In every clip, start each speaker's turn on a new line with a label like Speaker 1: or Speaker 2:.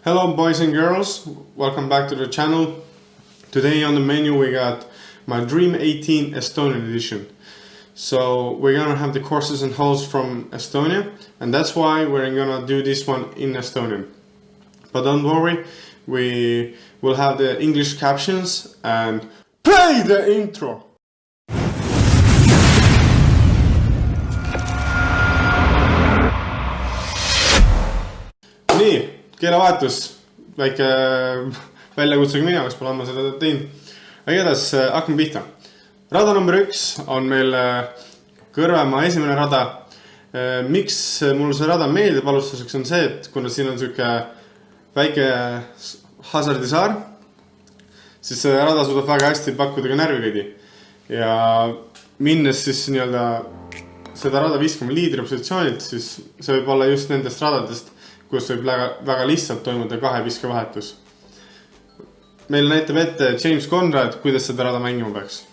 Speaker 1: Hello boys and girls, welcome back to the channel. Today on the menu we got my Dream 18 Estonian edition. So we're gonna have the courses and holes from Estonia, and that's why we're gonna do this one in Estonian. But don't worry, we will have the English captions and play the intro! Nii, keelevahetus, väike väljakutsega mina, kas pole ammu seda teinud. Aga igatahes hakkame pihta. Rada number 1 on meil Kõrvemaa esimene rada. Miks mul see rada meeldib alustuseks on see, et kuna siin on selline väike hasardisaar, siis see rada suudab väga hästi pakkuda ka närvikäidi. Ja minnes siis nii-öelda seda rada viskama liidri positsioonilt, siis see võib olla just nendest radadest, kus võib väga lihtsalt toimuda kahe viskevahetus. Meil näitab ette James Conrad, kuidas seda rada mängima peaks.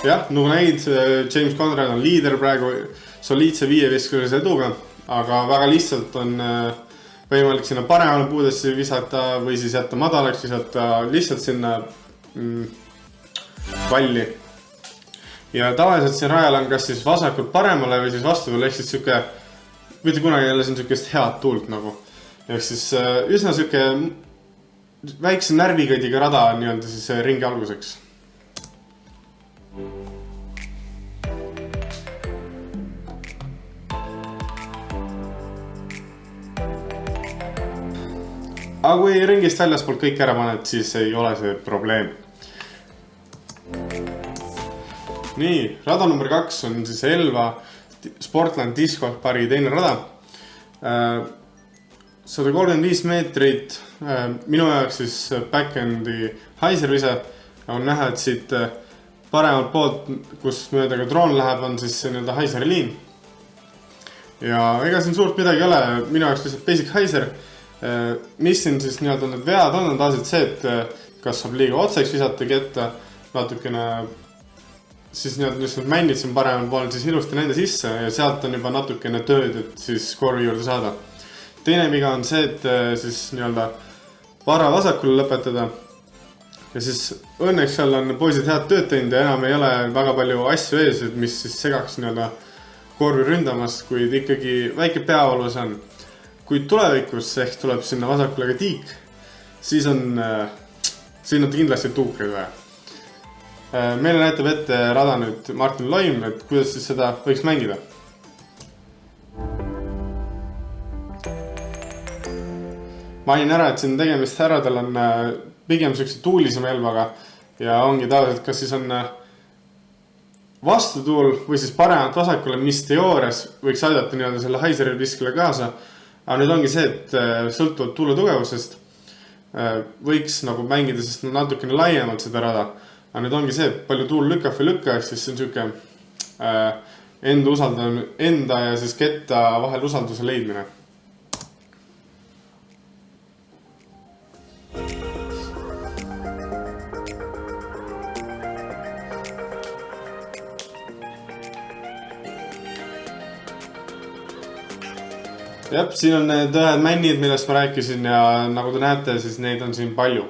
Speaker 1: Jah, nagu näid, James Conrad on liider praegu soliidse viieviskelise eduga, aga väga lihtsalt on võimalik sinna paremale puudesse visata või siis jätta madalaks, visata lihtsalt sinna valli. Ja tavaliselt siin rajal on kas siis vasakult paremale või siis vastuväl, ehk siis süke, mitte kunagi jälle siin sükest head tuult nagu. Ehk siis üsna süke väikse närvikäidiga rada nii-öelda siis ringi alguseks. Aga kui ringist väljaspoolt kõik ära paned, siis ei ole see probleem. Nii, rada number 2 on siis Elva Sportland Discopari teine rada. 135 meetrit, minu jaoks siis backendi haiservise on näha, et siit paremalt poolt, kus mööda ka droon läheb, on siis nii-öelda haiseri liin. Ja ega siin suurt midagi ei ole, minu jaoks lihtsalt basic haiser. Mis siin siis nii-öelda need vead on tavaliselt see, et kas saab liiga otseks visata ketta natukene, siis nii-öelda männid siin paremal pool siis ilusti nende sisse ja sealt on juba natukene tööd, et siis korvi juurde saada. Teine viga on see, et siis nii-öelda vara vasakule lõpetada ja siis õnneks seal on poisid head tööd teinud ja enam ei ole väga palju asju ees, mis siis segaks nii-öelda korvi ründamast, kuid ikkagi väike peavalus on. Kui tulevikus ehk tuleb sinna vasakule ka tiik, siis on kindlasti tuukreid vaja. Meile näitab ette rada nüüd Martin Loim, et kuidas siis seda võiks mängida. Mainin ära, et siin tegemist härradel on pigem sükse tuulisema elvaga ja ongi tavaliselt, kas siis on vastutuul või siis paremat vasakule, mis teoorias võiks aidata nii-öelda selle haiseri viskele kaasa. Aga nüüd ongi see, et sõltuvalt tuule tugevusest võiks nagu mängida siis natukene laiemalt seda rada. Aga nüüd ongi see, et palju tuul lükkab või lükka, siis see on süke enda ja siis ketta vahel usalduse leidmine. Jep, siin on need ühed männid, millest ma rääkisin ja nagu te näete, siis neid on siin palju.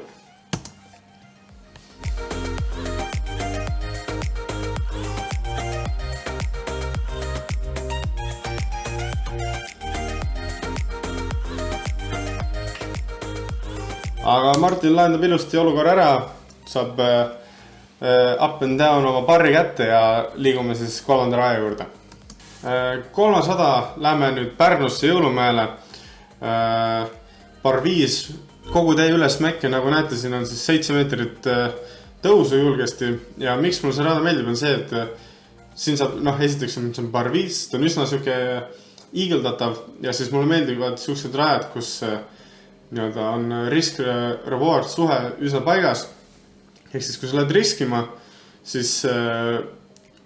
Speaker 1: Aga Martin lahendab ilusti olukorra ära, saab up and down oma parri kätte ja liigume siis kolmanda raja juurde. Kolmas rada lähme nüüd Pärnusse Jõulumäele. Par 5 kogu tee üles mäkke, nagu näete, siin on siis 7 meetrit tõusu julgesti. Ja miks mul see rada meeldib on see, et siin saab, esiteks on par 5, ta on üsna süke iigeldatav ja siis mulle meeldivad sellised rajad, kus on risk-reward suhe üsna paigas. Ehk siis, kui sa lähed riskima, siis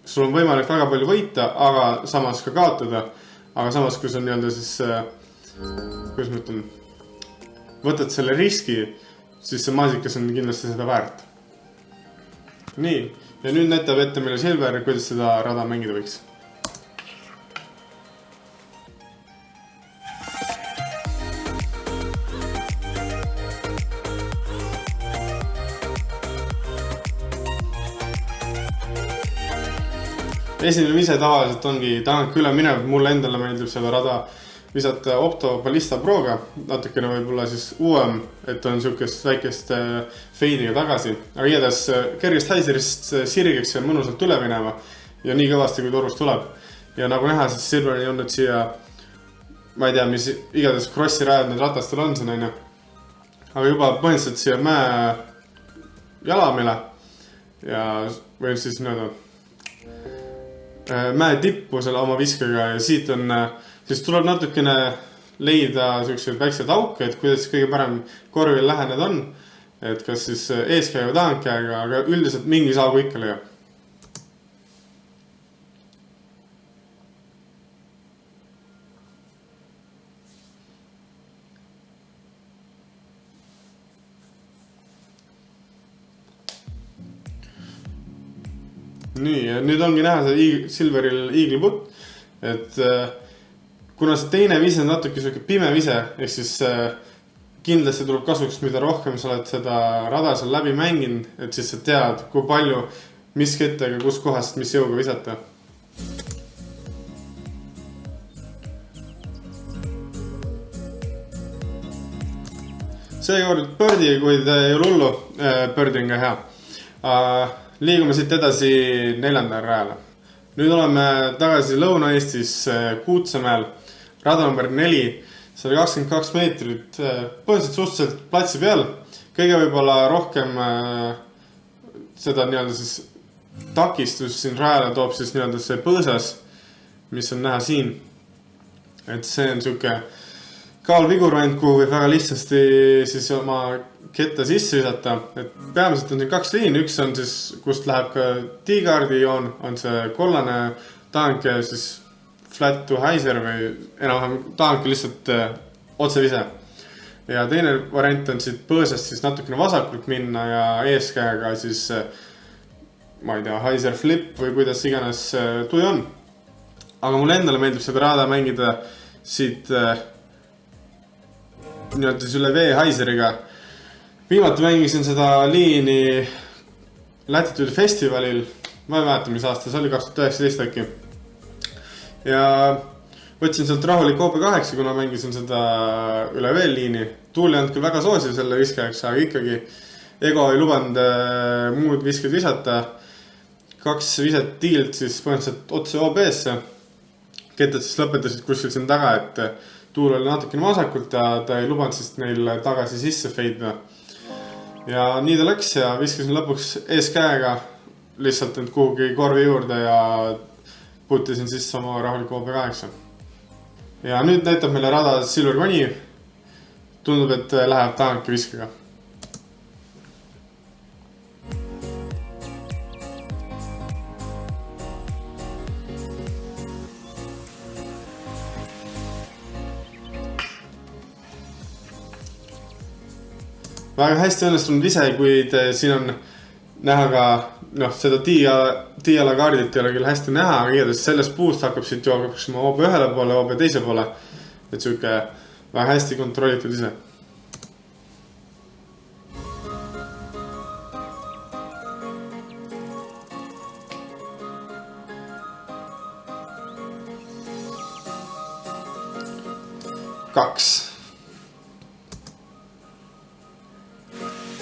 Speaker 1: sul on võimalik väga palju võita, aga samas ka kaotada. Aga samas, kui sa nii-öelda siis, kuidas ma ütlen, võtad selle riski siis see maasikas on kindlasti seda väärt. Nii, ja nüüd näitab ette meile Silver, kuidas seda rada mängida võiks. Esimene vise tavaliselt ongi tagant üle minev, mulle endale meeldib seda rada visata Opto Ballista Proga, natukene võib-olla siis uuem, et on siukest väikest feidiga tagasi. Aga igatahes kergest Hyserist sirgeks ja mõnusalt üle minema ja nii kõvasti kui turust tuleb. Ja nagu näha, siis Silver ei olnud siia, ma ei tea, mis igatahes crossi rajad need ratastel on siin, on ju. Aga juba põhimõtteliselt siia mäe jalamile ja või siis mäe tippu selle oma viskega ja siit on, siis tuleb natukene leida selliseid väikseid auke, et kuidas kõige parem korvil lähened on, et kas siis eeskäega või tahandkäega, aga üldiselt mingi saagu ikka leiab. Nii, ja nüüd ongi näha see Silveril iigliputt, et kuna see teine vise on natuke selline pime vise, ehk siis kindlasti tuleb kasuks, mida rohkem sa oled seda rada seal läbi mänginud, et siis sa tead, kui palju, mis kettega, kus kohast, mis jõuga visata. Seekord pördi, kuid ei ole hullu, pördi on ka hea. Liigume siit edasi 4. rajale. Nüüd oleme tagasi Lõuna-Eestis Kuutsemäel, rada number 4, 122 meetrit, põhiliselt suhteliselt platsi peal. Kõige võib-olla rohkem seda siis takistus siin rajale toob siis see põõsas, mis on näha siin. Et see on siuke kaalvigurvand, kuhu võib väga lihtsasti siis oma ketta sisse visata, et peamiselt on siin 2 liini, üks on siis, kust läheb ka T-kaardi joon, on see kollane tahanke siis flat to Hyser või enam tahanke lihtsalt otsevise. Ja teine variant on siit põõsast siis natukene vasakult minna ja eeskäega siis, ma ei tea, Hyser flip või kuidas iganes tuju on. Aga mulle endale meeldib seda rada mängida siit siis üle vee Hyseriga. Viimati mängisin seda liini Latitude festivalil, ma ei mäleta, mis aasta, see oli 2019 äkki. Ja võtsin sealt rahulik OP8, kuna mängisin seda üle veel liini. Tuul ei olnud küll väga soosi selle viskajaks, aga ikkagi ego ei lubanud muud visked visata. 2 viset tiilt siis põhimõtteliselt otse OB-sse. Kettad siis lõpetasid kuskil siin taga, et tuul oli natukene vasakult ja ta ei lubanud siis neil tagasi sisse feidida. Ja nii ta läks ja viskasin lõpuks eeskäega lihtsalt end kuhugi korvi juurde ja putisin sisse oma rahuliku OP8. Ja nüüd näitab meile rada Silver koni. Tundub, et läheb tahanki viskega. Väga hästi õnnestunud vise, kuid siin on näha ka, seda T-ala kaardit ei ole küll hästi näha, aga igatahes sellest puust hakkab siit jooksma OB ühele poole, OB teise poole. Et siuke väga hästi kontrollitud vise. Kaks.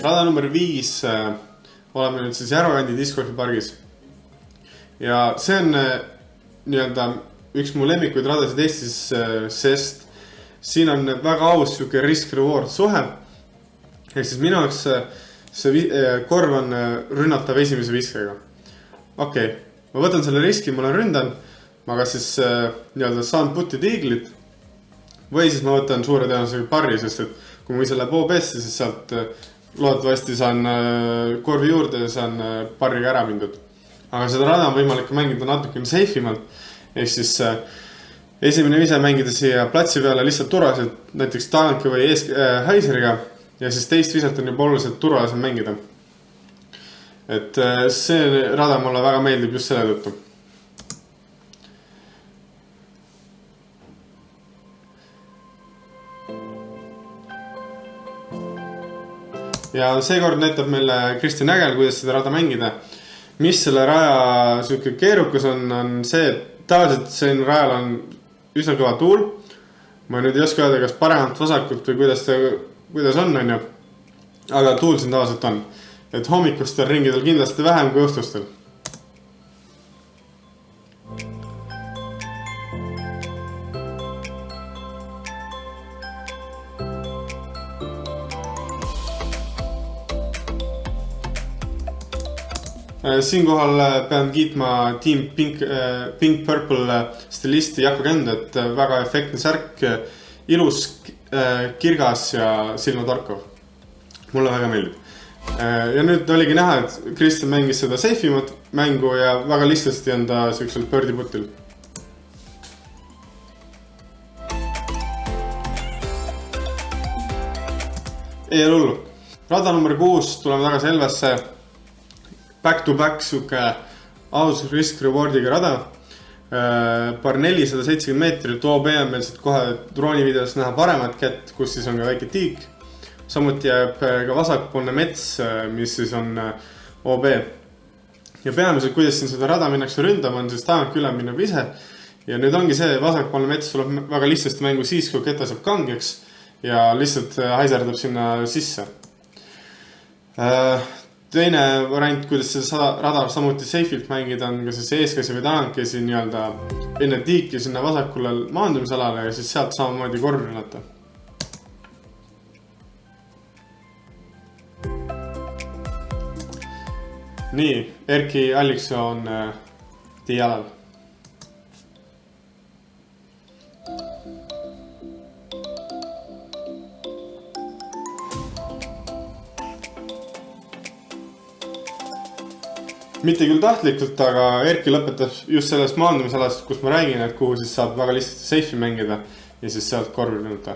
Speaker 1: Rada number 5 oleme nüüd siis Järvakandi discgolfipargis. Ja see on üks mu lemmikuid radasid Eestis, sest siin on väga aus siuke risk-reward suhe. Ehk siis minu jaoks see korv on rünnatav esimese viskega. Okei, ma võtan selle riski, ma olen ründan, ma kas siis saan putid iiglit või siis ma võtan suure tõenäosusega parri, sest et kui ma ise läheb OB-sse, siis sealt loodetavasti saan korvi juurde ja saan parriga ära mindud. Aga seda rada on võimalik mängida natukene seifimalt. Ehk siis esimene vise mängida siia platsi peale lihtsalt turvaliselt, näiteks tahanke või Hyseriga. ja siis teist viset on juba oluliselt turvalisem mängida. Et see rada mulle väga meeldib just selle tõttu. Ja seekord näitab meile Kristjan Ägel, kuidas seda rada mängida. Mis selle raja siuke keerukas on see, et tavaliselt siin rajal on üsna kõva tuul. Ma nüüd ei oska öelda, kas paremalt vasakult või kuidas on, ju. Aga tuul siin tavaliselt on. Et hommikustel ringidel kindlasti vähem kui õhtustel. Siinkohal pean kiitma Team Pink Purple stilisti Jakko Känd, et väga efektne särk, ilus, kirgas ja silmatorkav. Mulle väga meeldib. Ja nüüd oligi näha, et Kristjan mängis seda seifimat mängu ja väga lihtsasti on ta siuksel pördiputil. Ei ole hullu. Rada number 6 tuleme tagasi Elvasse. Back to back suke aus risk rewardiga rada. Par 470 meetrit, OB on meil siit kohe droonivideos näha paremat kätt, kus siis on ka väike tiik. Samuti jääb ka vasakpoolne mets, mis siis on OB. Ja peamiselt, kuidas siin seda rada minnakse ründama, on siis taevalt üle minna ise. Ja nüüd ongi see vasakpoolne mets tuleb väga lihtsasti mängu siis, kui ketta saab kangeks ja lihtsalt haiserdab sinna sisse. Teine variant, kuidas seda rada samuti seifilt mängida, on ka siis eeskäsi või tagankesi nii-öelda enne tiiki sinna vasakule maandumisalale ja siis sealt samamoodi korvi rünnata. Nii, Erki Alliksoo on tee jalal. Mitte küll tahtlikult, aga Erki lõpetab just sellest maandumisalast, kus ma räägin, et kuhu siis saab väga lihtsasti seifi mängida ja siis sealt korvi rünnata.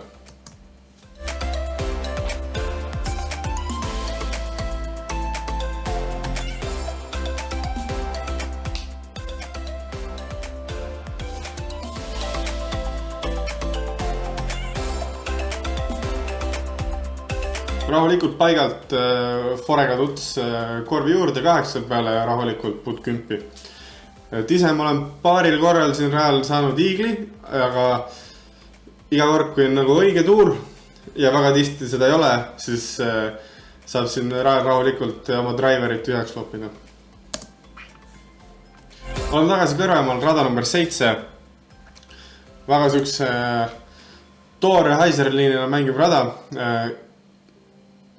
Speaker 1: Rahulikult paigalt forega tuts korvi juurde 8 peale ja rahulikult put 10. Et ise ma olen paaril korral siin rajal saanud iigli, aga iga kord, kui on nagu õige tuul ja väga tihti seda ei ole, siis saab siin rajal rahulikult oma driverit tühjaks loppida. Olen tagasi kõrvemaal rada number 7. Väga siukse toore Heiserliinina mängib rada.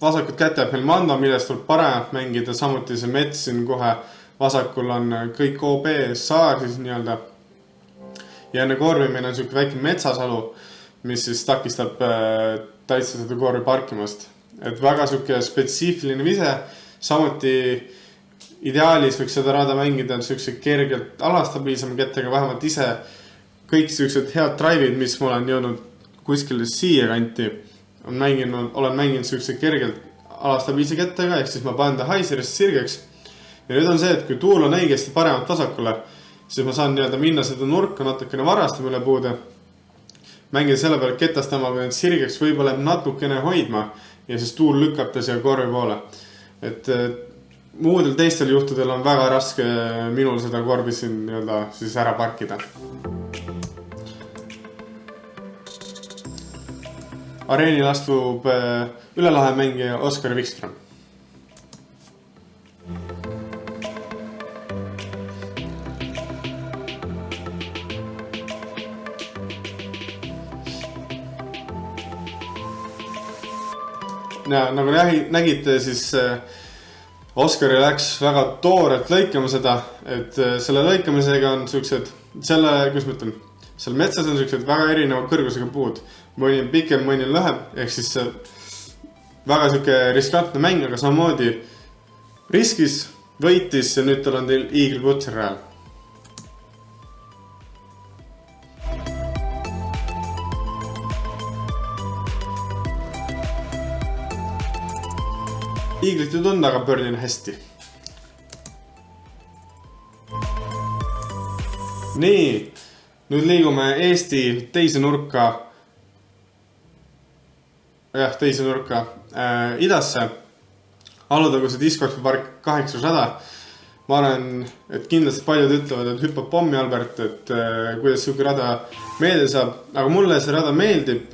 Speaker 1: Vasakut kätte jääb meil Mando, millest tuleb paremalt mängida, samuti see mets siin kohe vasakul on kõik OB saar siis nii-öelda. Ja enne korvi meil on siuke väike metsasalu, mis siis takistab täitsa seda korvi parkimast. Et väga siuke spetsiifiline vise, samuti ideaalis võiks seda rada mängida siukse kergelt alastabiilsema kättega, vähemalt ise kõik siuksed head drive'id, mis ma olen jõudnud kuskile siia kanti. Olen mänginud siukse kergelt alastabiilse kättega, ehk siis ma panen ta Heiserist sirgeks. Ja nüüd on see, et kui tuul on õigesti paremat vasakule, siis ma saan nii-öelda minna seda nurka natukene varastama üle puude. Mängida selle peale ketast ma pean sirgeks võib-olla natukene hoidma ja siis tuul lükkab ta siia korvi poole. Et muudel teistel juhtudel on väga raske minul seda korvi siin nii-öelda siis ära parkida. Areenil astub ülelahe mängija Oskar Wikström. Ja nagu nägite, siis Oskari läks väga toorelt lõikama seda, et selle lõikamisega on siuksed, seal metsas on siuksed väga erineva kõrgusega puud. Mõni on pikem, mõni on lühem, ehk siis väga siuke riskantne mäng, aga samamoodi riskis, võitis ja nüüd tal on teil Eagle Butcher rajal. Eaglit ei tunda, aga birdin hästi. Nii, nüüd liigume Eesti teise nurka idasse. Alutaguse diskgolfipark 800. Ma arvan, et kindlasti paljud ütlevad, et hüppab pommi Albert, et kuidas siuke rada meelde saab. Aga mulle see rada meeldib,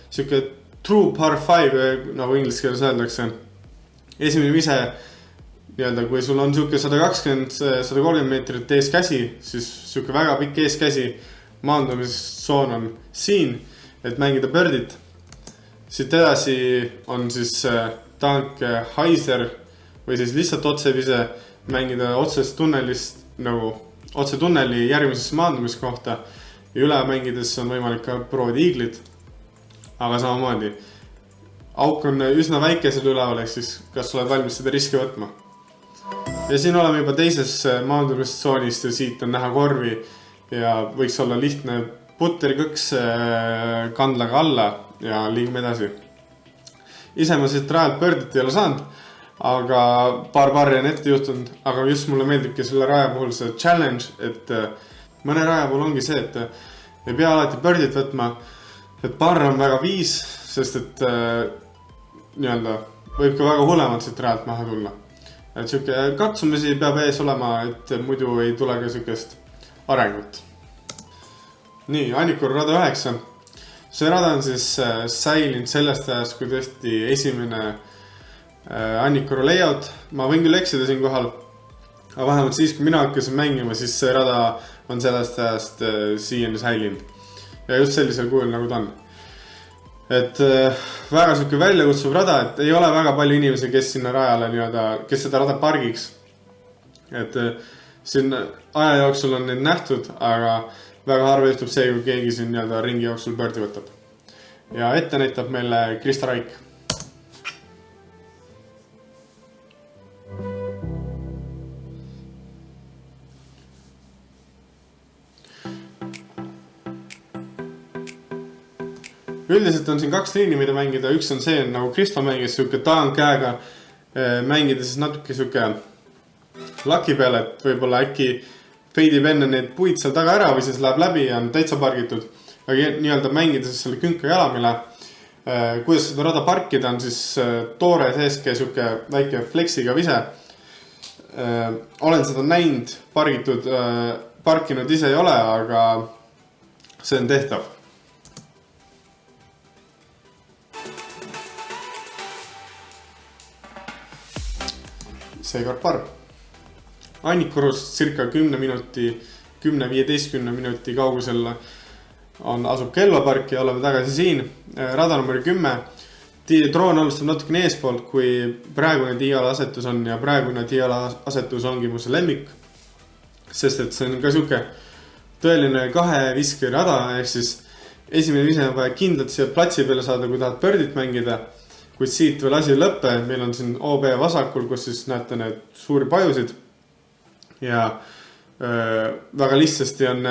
Speaker 1: siuke true par 5, nagu inglise keeles öeldakse. Esimene vise, kui sul on siuke 120-130 meetrit ees käsi, siis siuke väga pikk ees käsi, maandumissoon on siin, et mängida birdit. Siit edasi on siis tank Heiser või siis lihtsalt otsevise mängida otsest tunnelist, nagu otse tunneli järgmisesse maandumiskohta ja üle mängides on võimalik ka proovida Eaglit. Aga samamoodi, auk on üsna väike seal üleval, ehk siis kas oled valmis seda riski võtma. Ja siin oleme juba teises maandumissoonist ja siit on näha korvi ja võiks olla lihtne putterikõks kandlaga alla ja liigume edasi. Ise ma siit rajalt birdit ei ole saanud, aga paar parri on ette juhtunud, aga just mulle meeldibki selle raja puhul see challenge, et mõne raja puhul ongi see, et ei pea alati birdit võtma, et parr on väga viis, sest et võib ka väga hullemalt siit rajalt maha tulla. Et siuke katsumisi peab ees olema, et muidu ei tule ka siukest arengut. Nii, Annikuru rada 9. See rada on siis säilinud sellest ajast, kui tõesti esimene Annikuru layout. Ma võin küll eksida siin kohal, aga vähemalt siis, kui mina hakkasin mängima, siis see rada on sellest ajast siiani säilinud. Ja just sellisel kujul nagu ta on. Et väga siuke väljakutsuv rada, et ei ole väga palju inimesi, kes sinna rajale kes seda rada pargiks. Et siin aja jooksul on neid nähtud, aga väga harva juhtub see, kui keegi siin ringi jooksul birdi võtab. Ja ette näitab meile Krista Raik. Üldiselt on siin kaks liini, mida mängida. Üks on see, nagu Kristo mängis siuke taang käega mängida siis natuke siuke laki peale, et võib-olla äkki feidib enne need puid seal taga ära või siis läheb läbi ja on täitsa pargitud. Aga mängida siis selle künka jalamile. Kuidas seda rada parkida on siis toore seeske siuke väike fleksiga vise. Olen seda näinud, parkinud ise ei ole, aga see on tehtav. Seekord par. Annikurust circa 10-15 minuti kaugusel asub Kelvapark ja oleme tagasi siin. Rada number 10. Droon alustab natukene eespoolt, kui praegune diala asetus on ja praegune diala asetus ongi mu see lemmik. Sest et see on ka siuke tõeline kahe viske rada, ehk siis esimene vise on vaja kindlalt siia platsi peale saada, kui tahad birdit mängida. Kuid siit veel asi lõppe, meil on siin OB vasakul, kus siis näete need suuri pajusid. Ja väga lihtsasti on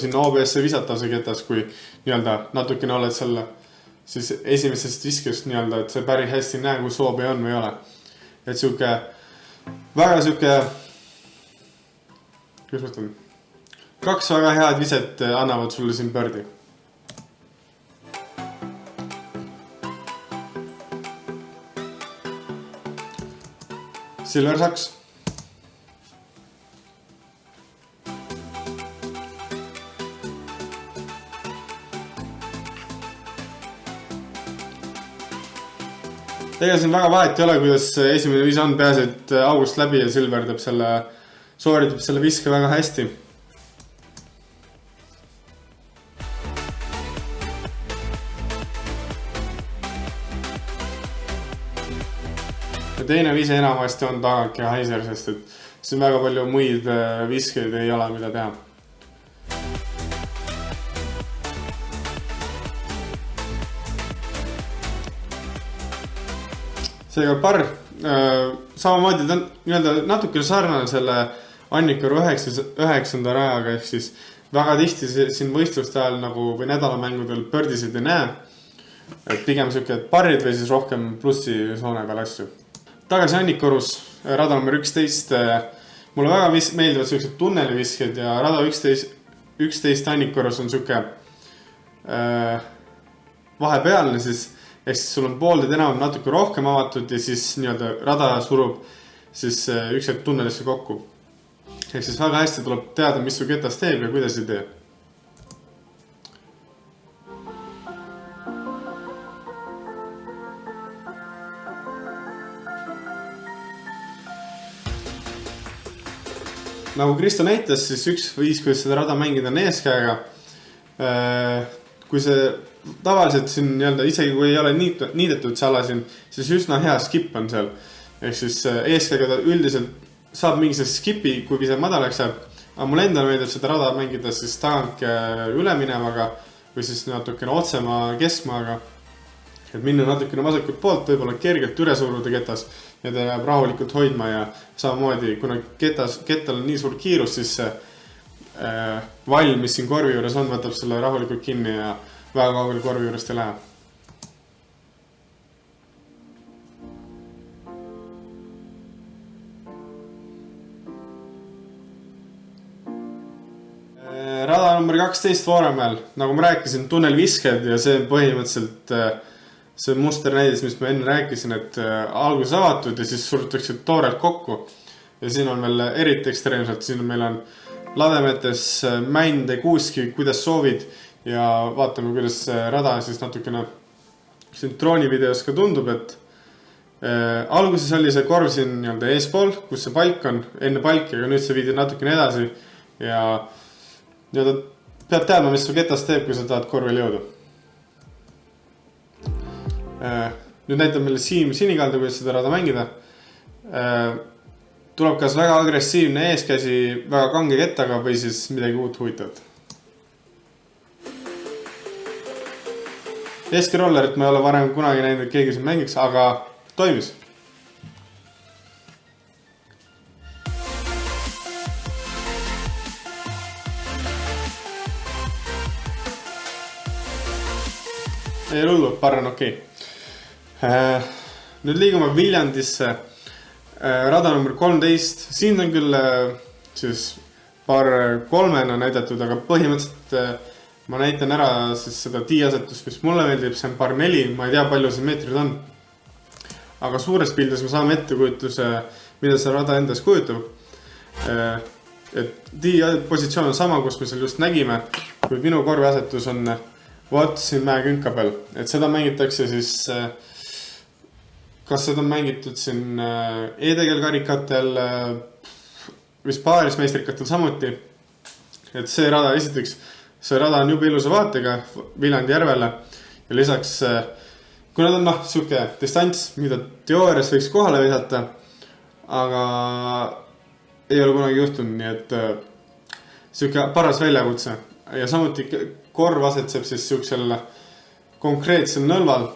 Speaker 1: siin OB-sse visata see ketas, kui natukene oled selle siis esimesest viskest, et see päris hästi näe, kus OB on või ole. Et siuke, väga siuke, kuidas ma ütlen, kaks väga head viset annavad sulle siin birdi. Silver Saks. Ega siin väga vahet ei ole, kuidas esimene vise on, peaasi, et august läbi ja Silver sooritab selle viske väga hästi. Ja teine vise enamasti on Tank ja Heiser, sest et siin väga palju muid viskeid ei ole, mida teha. Seega par, samamoodi ta on natukene sarnane selle Annikuru 9. rajaga, ehk siis väga tihti siin võistluste ajal nagu või nädalamängudel birdisid ei näe. et pigem siuke parrid või siis rohkem plussisoone peal asju. Tagasi Annikorus, rada number 11. Mulle väga meeldivad siuksed tunnelivisked ja rada 11 Annikorus on siuke vahepealne siis, ehk siis sul on pooldeid enam natuke rohkem avatud ja siis nii-öelda rada surub siis üks hetk tunnelisse kokku. Ehk siis väga hästi tuleb teada, mis su ketas teeb ja kuidas ei tee. Nagu Kristo näitas, siis üks viis, kuidas seda rada mängida on eeskäega. Kui see tavaliselt siin nii-öelda, isegi kui ei ole niidetud see ala siin, siis üsna hea skip on seal. Ehk siis eeskäega ta üldiselt saab mingi skipi, kui see madalaks jääb. Aga mul endal meeldib seda rada mängida siis taganke üleminevaga või siis natukene otsema keskmaaga. Et minna natukene vasakult poolt, võib-olla kergelt üle suruda ketas ja ta jääb rahulikult hoidma ja samamoodi, kuna kettal on nii suur kiirus, siis see vall, mis siin korvi juures on, võtab selle rahulikult kinni ja väga kaugel korvi juurest ei lähe. Rada number 12 Vooremäel, nagu ma rääkisin, tunnelvisked ja see põhimõtteliselt see muster näides, mis ma enne rääkisin, et alguses avatud ja siis surutakse toorelt kokku. Ja siin on veel eriti ekstreemselt, siin meil on lademetes mände kuuski, kuidas soovid ja vaatame, kuidas rada siis natukene siin droonivideos ka tundub, et alguses oli see korv siin nii-öelda eespool, kus see palk on, enne palki, aga nüüd see viidi natukene edasi ja nii-öelda pead teadma, mis su ketas teeb, kui sa tahad korvile jõuda. Nüüd näitab meile Siim Sinikalda, kuidas seda rada mängida. Tuleb kas väga agressiivne eeskäsi väga kange kettaga või siis midagi uut huvitavat. Eskerollerit ma ei ole varem kunagi näinud, et keegi siin mängiks, aga toimis. Ei lullu, parran okei. Nüüd liigume Viljandisse, rada number 13. Siin on küll siis paar kolmena näidatud, aga põhimõtteliselt ma näitan ära siis seda tiiasetust, mis mulle meeldib, see on par 4, ma ei tea, palju see meetrid on. Aga suures pildes me saame ettekujutuse, mida see rada endas kujutab. Et positsioon on sama, kus me seal just nägime, kui minu korviasetus on vaat siin mäekünka peal. Et seda mängitakse siis, kas seda on mängitud siin e-tegelkarikatel, vist paarismeistrikatel samuti. Et see rada esiteks, see rada on jube ilusa vaatega Viljandi järvele ja lisaks, kui nad on siuke distants, mida teoorias võiks kohale visata, aga ei ole kunagi juhtunud, nii et siuke paras väljakutse ja samuti korv asetseb siis siuksel konkreetsel nõlval,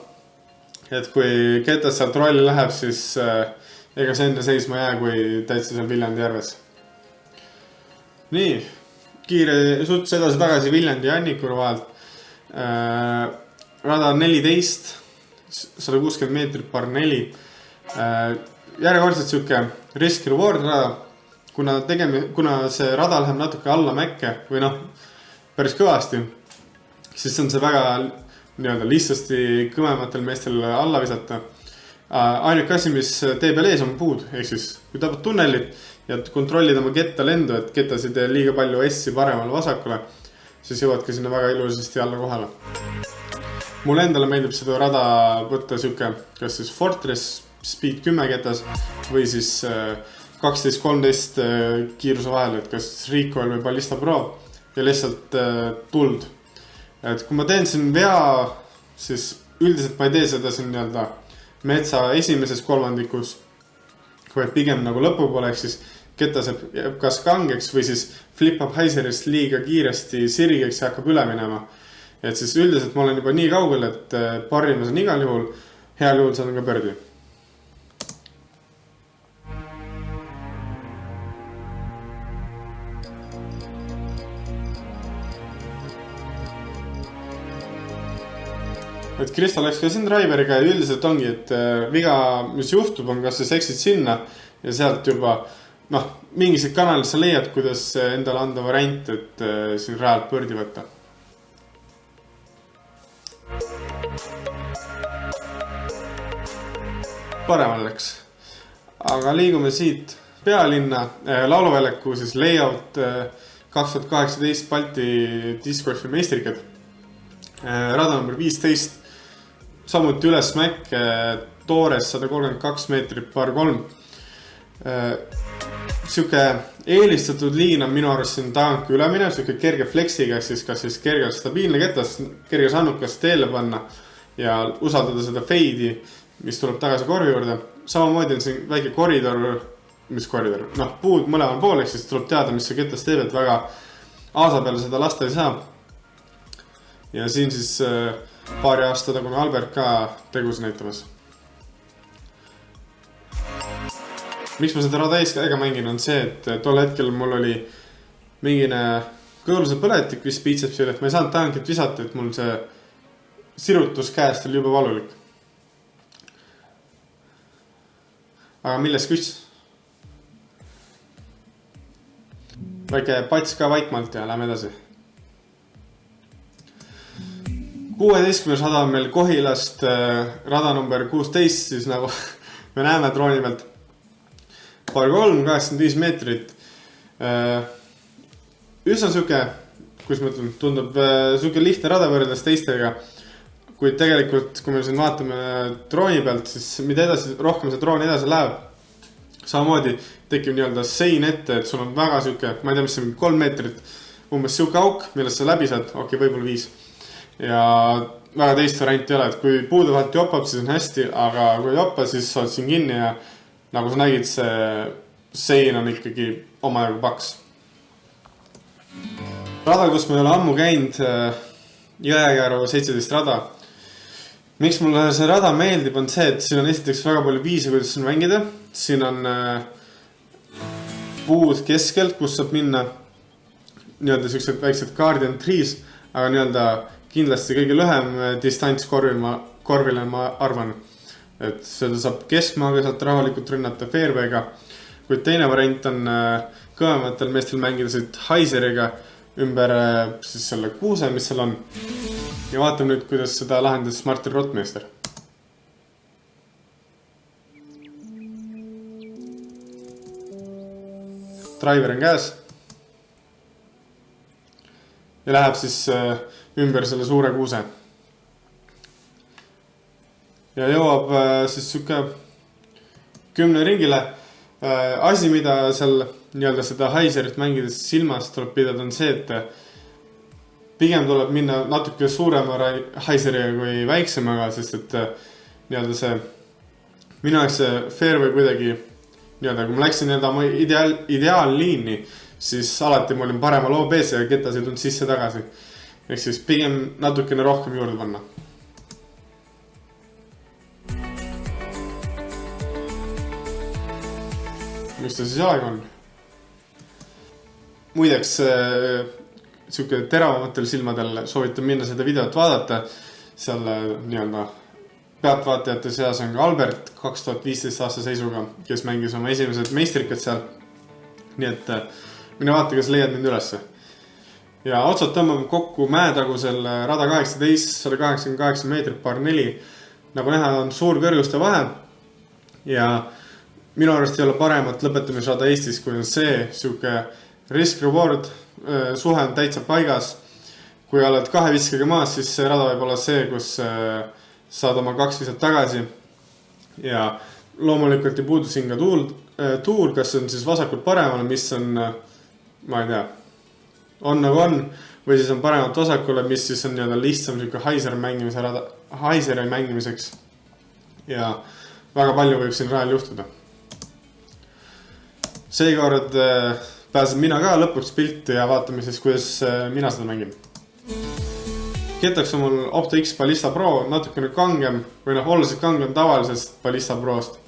Speaker 1: et kui ketas sealt rolli läheb, siis ega see enne seisma jää, kui täitsa seal Viljandi järves. Nii, kiire suts edasi tagasi Viljandi ja Annikuru vahelt. Rada 14, 160 meetrit par 4. Järjekordselt siuke risk-reward rada, kuna see rada läheb natuke alla mäkke või päris kõvasti, siis on see väga nii-öelda lihtsasti kõvematel meestel alla visata. Ainuke asi, mis tee peal ees on puud, ehk siis kui tapad tunnelit ja kontrollid oma ketta lendu, et ketas ei tee liiga palju S-i paremale vasakule, siis jõuadki sinna väga ilusasti alla kohale. Mulle endale meeldib seda rada võtta siuke, kas siis Fortress Speed 10 ketas või siis 12-13 kiiruse vahel, et kas Recoil või Ballista Pro ja lihtsalt tuld. Et kui ma teen siin vea, siis üldiselt ma ei tee seda siin nii-öelda metsa esimeses kolmandikus, kui pigem nagu lõpupoole, ehk siis ketaseb kas kangeks või siis flippab Heiserist liiga kiiresti sirigeks ja hakkab üle minema. Et siis üldiselt ma olen juba nii kaugel, et parimas on igal juhul, heal juhul saan ka pördi. et Kristo läks ka siin driveriga ja üldiselt ongi, et viga, mis juhtub, on kas sa seksid sinna ja sealt juba mingised kanalid sa leiad, kuidas endale anda variant, et siin rajalt põrdi võtta. Paremal läks. Aga liigume siit pealinna lauluväljaku siis layout 2018 Balti discgolfi meistrikad. Rada number 15. Samuti üles mäkk, toores 132 meetrit par 3. Siuke eelistatud liin on minu arust siin tagank ülemine, siuke kerge fleksiga, siis kas siis kerge stabiilne ketas, kerge sannukas teele panna ja usaldada seda feidi, mis tuleb tagasi korvi juurde. Samamoodi on siin väike koridor, puud mõlemal pool, siis tuleb teada, mis see ketas teeb, et väga aasa peale seda lasta ei saa. Ja siin siis paari aasta tagune Albert ka tegus näitamas. Miks ma seda rada eeskäega mängin on see, et tol hetkel mul oli mingine kõõluse põletik vist biitsepsil, et ma ei saanud tankit visata, et mul see sirutus käest oli juba valulik. Aga milles küs? Väike pats ka vaikmalt ja lähme edasi. 16. rada on meil Kohilast rada number 16, siis nagu me näeme drooni pealt. Par 3, 85 meetrit. Üsna süke, kus ma ütlen, tundub süke lihtne rada võrreldes teistega. Kuid tegelikult, kui me siin vaatame drooni pealt, siis mida edasi, rohkem see droon edasi läheb. Samamoodi tekib nii-öelda sein ette, et sul on väga süke, ma ei tea, mis on 3 meetrit, umbes süke auk, millest sa läbi saad, võib-olla 5. Ja väga teist varianti ei ole, et kui puude vahelt jopab, siis on hästi, aga kui joppa, siis oled siin kinni ja nagu sa nägid, see sein on ikkagi omajagu paks. Rada, kus me ei ole ammu käinud, Jõekäru 17 rada. Miks mulle see rada meeldib, on see, et siin on esiteks väga palju viise, kuidas siin mängida. Siin on puud keskelt, kus saab minna nii-öelda sellised väiksed guardian trees, aga nii-öelda kindlasti kõige lühem distants korvile ma arvan, et seda saab keskmaaga saab rahulikult rünnata fairway'ga, kuid teine variant on kõvematel meestel mängida siit Haiseriga ümber siis selle kuuse, mis seal on. Ja vaatame nüüd, kuidas seda lahendas Martin Rottmeister. Driver on käes ja läheb siis ümber selle suure kuuse. Ja jõuab siis süke 10 ringile. Asi, mida seal nii-öelda seda Haiserit mängides silmas tuleb pidada, on see, et pigem tuleb minna natuke suurema Haiseriga kui väiksemaga, sest et nii-öelda see minu aeg see fairway kuidagi nii-öelda, kui ma läksin oma ideaalliini, siis alati ma olin paremal OBS ja ketas ei tulnud sisse tagasi. Ehk siis pigem natukene rohkem juurde panna. Mis ta siis aeg on? Muideks, siuke teravamatel silmadel soovitan minna seda videot vaadata. Seal nii-öelda pealtvaatajate seas on ka Albert 2015 aasta seisuga, kes mängis oma esimesed meistrikad seal. Nii et mine vaata, kas leiad mind ülesse. Ja otsad tõmbame kokku mäetagusel rada 18, 188 meetrit par 4. Nagu näha, on suur kõrguste vahe. Ja minu arust ei ole paremat lõpetamisrada Eestis, kui on see siuke risk-reward, suhe on täitsa paigas. Kui oled 2 viskega maas, siis see rada võib olla see, kus saad oma 2 visat tagasi. Ja loomulikult ei puudu siin ka tuul, kas on siis vasakult paremale, mis on, ma ei tea, on nagu on, või siis on paremat vasakule, mis siis on nii-öelda lihtsam Haiseri mängimiseks. Ja väga palju võib siin rajal juhtuda. Seekord pääsen mina ka lõpuks pilti ja vaatame siis, kuidas mina seda mängin. Ketaks on mul Opto X Ballista Pro natukene kangem, või oluliselt kangem tavalisest Ballista Prost.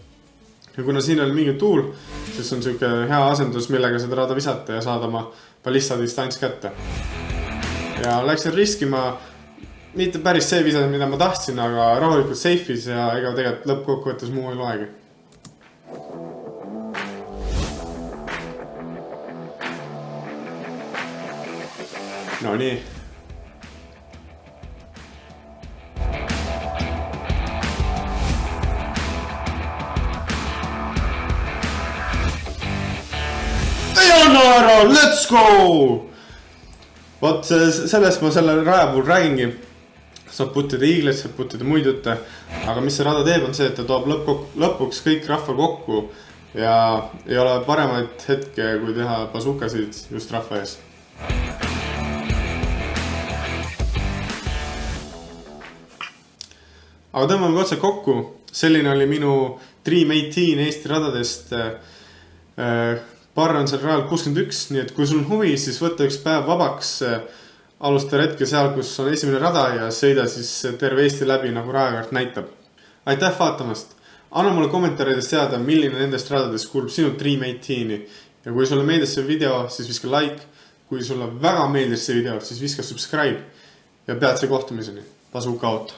Speaker 1: Ja kuna siin oli mingi tuul, siis on siuke hea asendus, millega seda rada visata ja saada oma Ballista distants kätte. Ja läksin riskima, mitte päris see visa, mida ma tahtsin, aga rahulikult safe'is ja ega tegelikult lõppkokkuvõttes muu ei loegi. No nii. Ära, let's go! Vot sellest ma selle raja puhul räägingi. Saab puttida iigleid, saab puttida muid jutte. Aga mis see rada teeb on see, et ta toob lõpuks kõik rahva kokku. Ja ei ole paremaid hetke, kui teha bazookasid just rahva ees. Aga tõmbame otsa kokku. Selline oli minu Dream 18 Eesti radadest. Barr on seal rajal 61, nii et kui sul on huvi, siis võtta üks päev vabaks, alusta retke seal, kus on esimene rada ja sõida siis terve Eesti läbi, nagu rajakaart näitab. Aitäh vaatamast! Anna mulle kommentaaridest teada, milline nendest radadest kuulub sinu Dream 18-i. Ja kui sulle meeldis see video, siis viska like. Kui sulle väga meeldis see video, siis viska subscribe. Ja peatse kohtumiseni. Bazooka out!